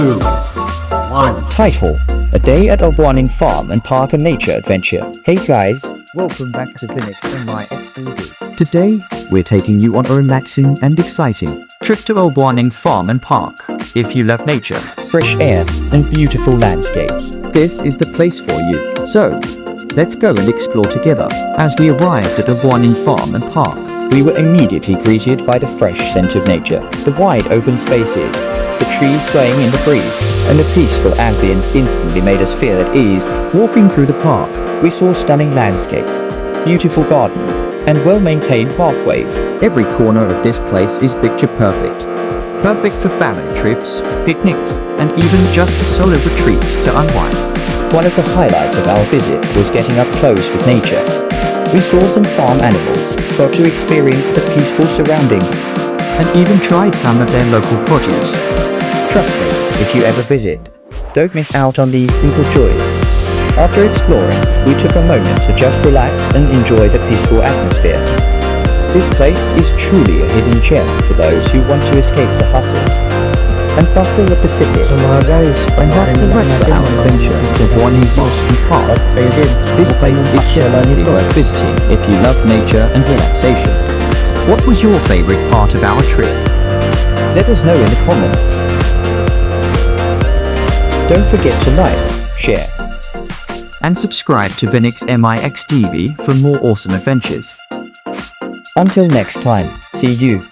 2, 1. Title: A Day at Al-Buainain Farm and Park and Nature Adventure. Hey guys, welcome back to Vinokz and my XDD. Today, we're taking you on a relaxing and exciting trip to Al-Buainain Farm and Park. If you love nature, fresh air, and beautiful landscapes, this is the place for you. So, let's go and explore together. As we arrived at Al-Buainain Farm and Park, we were immediately greeted by the fresh scent of nature, the wide open spaces, the trees swaying in the breeze, and the peaceful ambience instantly made us feel at ease. Walking through the park, we saw stunning landscapes, beautiful gardens, and well-maintained pathways. Every corner of this place is picture perfect. Perfect for family trips, picnics, and even just a solo retreat to unwind. One of the highlights of our visit was getting up close with nature. We saw some farm animals, got to experience the peaceful surroundings, and even tried some of their local produce. Trust me, if you ever visit, don't miss out on these simple joys. After exploring, we took a moment to just relax and enjoy the peaceful atmosphere. This place is truly a hidden gem for those who want to escape the hustle and bustle of the city. So mga guys, And that's a wrap for our adventure to Al-Buainain Park. This place is definitely worth visiting if you love nature and relaxation. What was your favorite part of our trip? Let us know in the comments. Don't forget to like, share, and subscribe to Vinokz MIXDV for more awesome adventures. Until next time, see you.